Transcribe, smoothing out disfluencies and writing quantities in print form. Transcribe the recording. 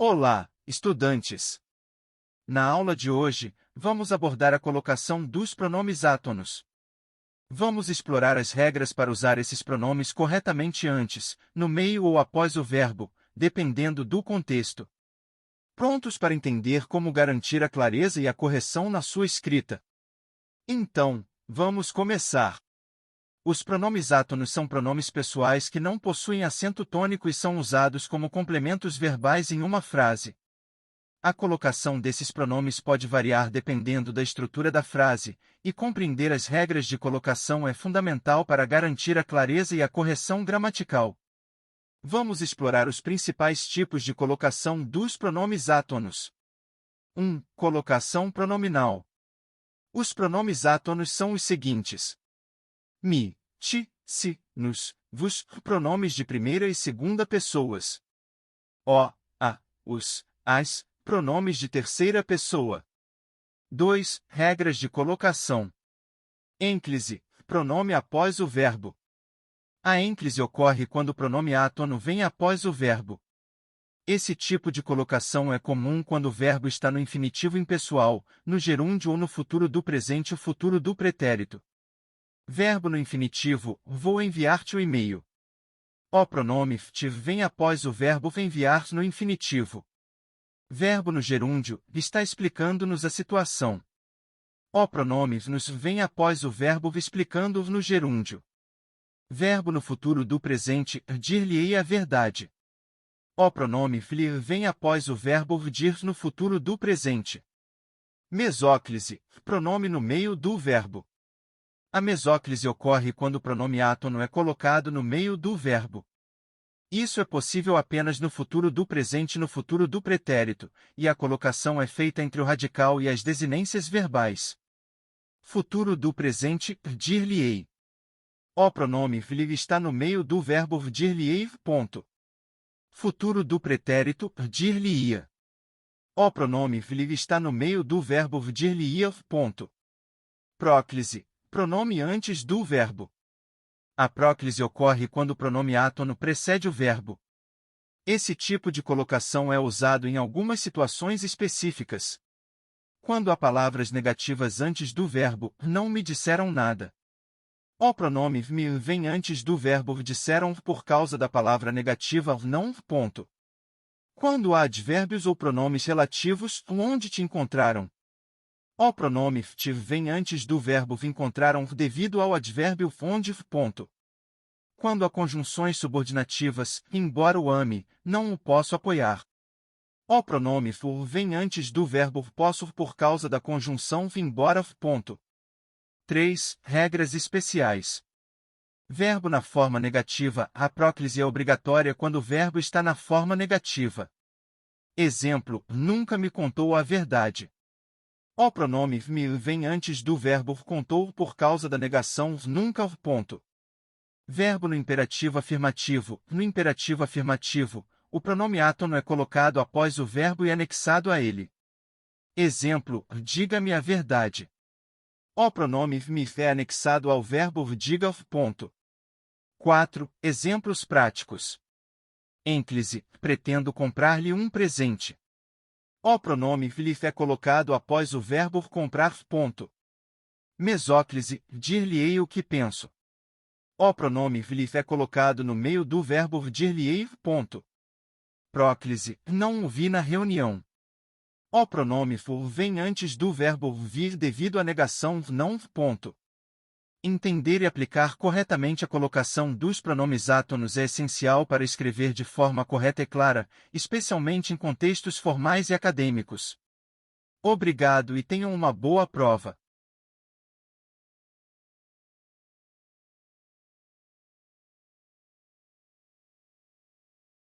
Olá, estudantes! Na aula de hoje, vamos abordar a colocação dos pronomes átonos. Vamos explorar as regras para usar esses pronomes corretamente antes, no meio ou após o verbo, dependendo do contexto. Prontos para entender como garantir a clareza e a correção na sua escrita? Então, vamos começar! Os pronomes átonos são pronomes pessoais que não possuem acento tônico e são usados como complementos verbais em uma frase. A colocação desses pronomes pode variar dependendo da estrutura da frase, e compreender as regras de colocação é fundamental para garantir a clareza e a correção gramatical. Vamos explorar os principais tipos de colocação dos pronomes átonos. 1. Colocação pronominal. Os pronomes átonos são os seguintes: mi, ti, si, nos, vos, pronomes de primeira e segunda pessoas. O, a, os, as, pronomes de terceira pessoa. 2. Regras de colocação. Ênclise, pronome após o verbo. A ênclise ocorre quando o pronome átono vem após o verbo. Esse tipo de colocação é comum quando o verbo está no infinitivo impessoal, no gerúndio ou no futuro do presente ou futuro do pretérito. Verbo no infinitivo: vou enviar-te o e-mail. O pronome te vem após o verbo enviar no infinitivo. Verbo no gerúndio: está explicando-nos a situação. O pronome nos vem após o verbo explicando no gerúndio. Verbo no futuro do presente: dir-lhe-ei a verdade. O pronome lhe vem após o verbo dir no futuro do presente. Mesóclise, pronome no meio do verbo. A mesóclise ocorre quando o pronome átono é colocado no meio do verbo. Isso é possível apenas no futuro do presente e no futuro do pretérito, e a colocação é feita entre o radical e as desinências verbais. Futuro do presente: dir-lhe-ei. O pronome lhe está no meio do verbo dir-lhe-ei. Futuro do pretérito: dir-lhe-ia. O pronome lhe está no meio do verbo dir-lhe-ia. Próclise, pronome antes do verbo. A próclise ocorre quando o pronome átono precede o verbo. Esse tipo de colocação é usado em algumas situações específicas. Quando há palavras negativas antes do verbo, não me disseram nada. O pronome me vem antes do verbo disseram por causa da palavra negativa não. Quando há advérbios ou pronomes relativos, onde te encontraram? O pronome te vem antes do verbo encontraram devido ao advérbio onde. Quando há conjunções subordinativas, embora o ame, não o posso apoiar. O pronome vem antes do verbo posso por causa da conjunção embora. 3. Regras especiais. Verbo na forma negativa: a próclise é obrigatória quando o verbo está na forma negativa. Exemplo: nunca me contou a verdade. O pronome me vem antes do verbo contou por causa da negação nunca. Verbo no imperativo afirmativo: no imperativo afirmativo, o pronome átono é colocado após o verbo e anexado a ele. Exemplo: diga-me a verdade. O pronome me é anexado ao verbo diga. 4. Exemplos práticos. Ênclise: pretendo comprar-lhe um presente. O pronome lhe é colocado após o verbo comprar. Mesóclise: dir-lhe-ei o que penso. O pronome lhe é colocado no meio do verbo dir-lhe-ei. Próclise: não o vi na reunião. O pronome vem antes do verbo vir devido à negação não. Entender e aplicar corretamente a colocação dos pronomes átonos é essencial para escrever de forma correta e clara, especialmente em contextos formais e acadêmicos. Obrigado e tenham uma boa prova.